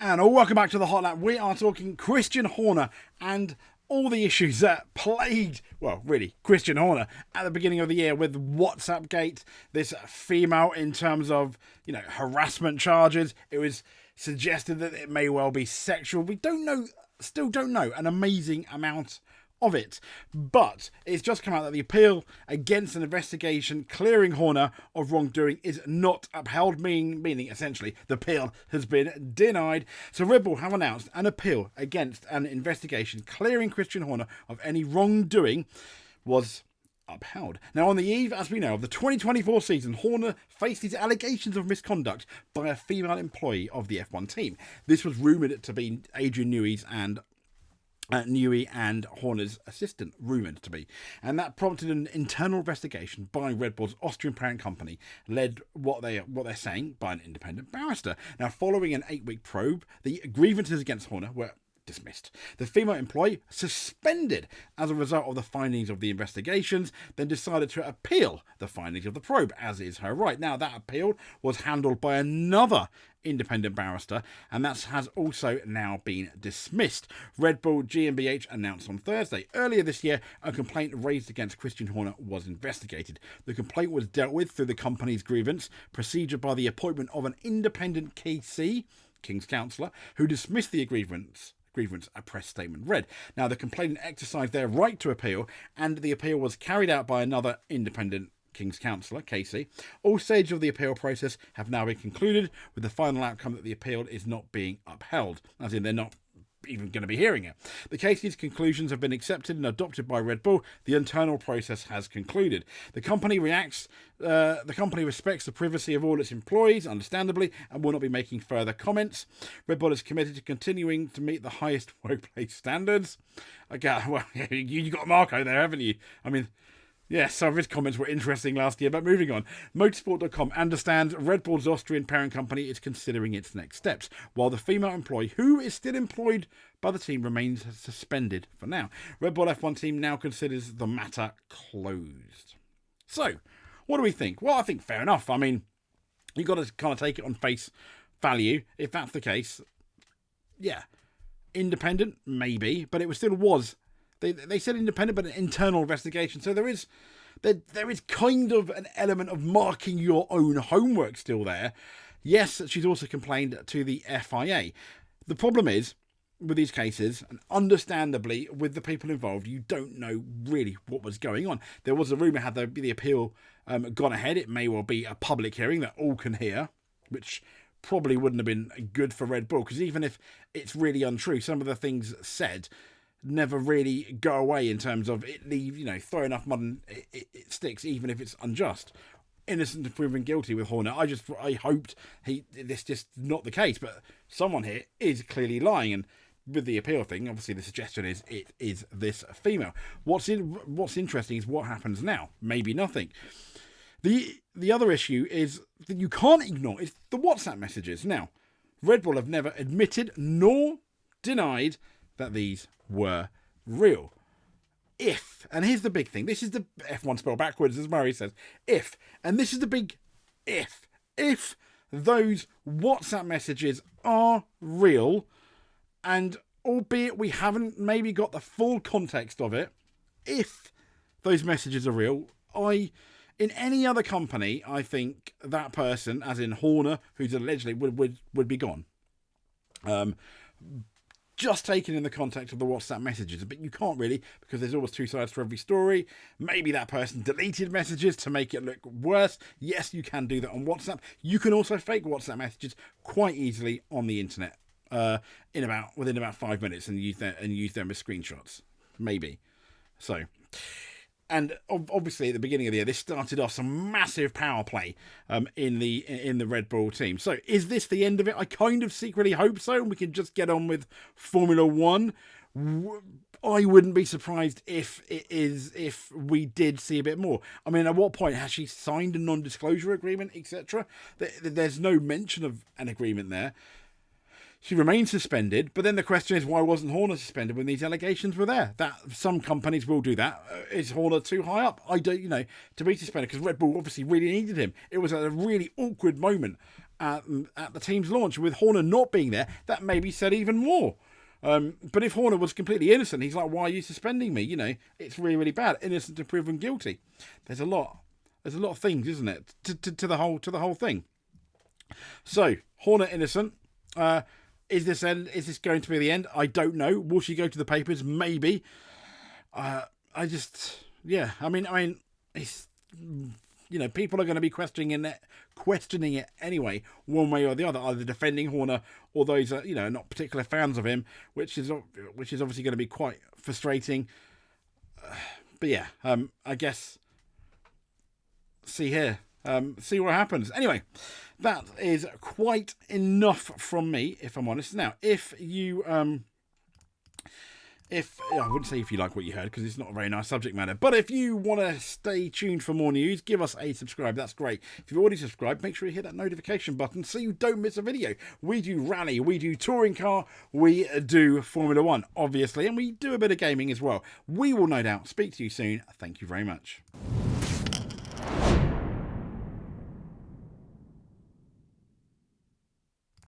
And welcome back to the Hot Lap. We are talking Christian Horner and all the issues that plagued, well, really, Christian Horner at the beginning of the year with WhatsApp Gate, this female in terms of, harassment charges. It was suggested that it may well be sexual. We don't know, still don't know an amazing amount of it, but it's just come out that the appeal against an investigation clearing Horner of wrongdoing is not upheld, meaning essentially the appeal has been denied. So Red Bull have announced an appeal against an investigation clearing Christian Horner of any wrongdoing was upheld. Now, on the eve, as we know, of the 2024 season, Horner faced these allegations of misconduct by a female employee of the F1 team. This was rumoured to be Adrian Newey and Horner's assistant, rumoured to be. And that prompted an internal investigation by Red Bull's Austrian parent company, led what they're saying by an independent barrister. Now, following an 8-week probe, the grievances against Horner were dismissed. The female employee suspended as a result of the findings of the investigations, then decided to appeal the findings of the probe, as is her right. Now, that appeal was handled by another independent barrister, and that has also now been dismissed. Red Bull GmbH announced on Thursday. Earlier this year, a complaint raised against Christian Horner was investigated. The complaint was dealt with through the company's grievance procedure by the appointment of an independent KC, King's Counsellor, who dismissed the grievance, a press statement read. Now, the complainant exercised their right to appeal, and the appeal was carried out by another independent King's Counsellor, Casey. All stages of the appeal process have now been concluded, with the final outcome that the appeal is not being upheld, as in they're not even going to be hearing it. The Casey's conclusions have been accepted and adopted by Red Bull. The internal process has concluded. The company respects the privacy of all its employees, understandably, and will not be making further comments. Red Bull is committed to continuing to meet the highest workplace standards. Okay, well, you got Marco there, haven't you? I mean, yes, some of his comments were interesting last year, but moving on. Motorsport.com understands Red Bull's Austrian parent company is considering its next steps, while the female employee, who is still employed by the team, remains suspended for now. Red Bull F1 team now considers the matter closed. So, what do we think? Well, I think fair enough. I mean, you've got to kind of take it on face value. If that's the case, yeah. Independent, maybe, but it still was. They said independent, but an internal investigation. So there is kind of an element of marking your own homework still there. Yes, she's also complained to the FIA. The problem is, with these cases, and understandably with the people involved, you don't know really what was going on. There was a rumour had the appeal gone ahead, it may well be a public hearing that all can hear, which probably wouldn't have been good for Red Bull, because even if it's really untrue, some of the things said never really go away in terms of it throw enough mud and it sticks, even if it's unjust. Innocent to proven guilty with Horner. I hoped this just not the case, but someone here is clearly lying, and with the appeal thing, obviously the suggestion is it is this female. What's interesting is what happens now. Maybe nothing. The other issue is that you can't ignore is the WhatsApp messages. Now, Red Bull have never admitted nor denied that these were real. If, and here's the big thing, this is the F1 spell backwards, as Murray says, if, and this is the big if those WhatsApp messages are real, and albeit we haven't maybe got the full context of it, if those messages are real, in any other company, I think that person, as in Horner, who's allegedly would be gone. Just taken in the context of the WhatsApp messages, but you can't really, because there's always two sides to every story. Maybe that person deleted messages to make it look worse. Yes, you can do that on WhatsApp. You can also fake WhatsApp messages quite easily on the internet within about 5 minutes and use them as screenshots. Maybe. So, and obviously at the beginning of the year, this started off some massive power play in the Red Bull team. So is this the end of it? I kind of secretly hope so, and we can just get on with Formula One. I wouldn't be surprised if we did see a bit more. I mean, at what point has she signed a non-disclosure agreement, etc.? There's no mention of an agreement there. She remains suspended, but then the question is, why wasn't Horner suspended when these allegations were there? That some companies will do that. Is Horner too high up? I don't, to be suspended, because Red Bull obviously really needed him. It was at a really awkward moment at the team's launch. With Horner not being there, that maybe said even more. But if Horner was completely innocent, he's like, why are you suspending me? You know, it's really, really bad. Innocent to proven guilty. There's a lot of things, isn't it, to the whole thing. So Horner innocent. Is this going to be the end? I don't know. Will she go to the papers? Maybe. I mean, it's, you know, people are going to be questioning it anyway, one way or the other, either defending Horner or those that, you know, not particular fans of him, which is obviously going to be quite frustrating. But yeah, I guess see what happens. Anyway, that is quite enough from me, if I'm honest. Now, if you I wouldn't say if you like what you heard, because it's not a very nice subject matter, but if you want to stay tuned for more news, give us a subscribe. That's great. If you've already subscribed, make sure you hit that notification button so you don't miss a video. We do rally, we do touring car, we do Formula 1, obviously, and we do a bit of gaming as well. We will no doubt speak to you soon. Thank you very much.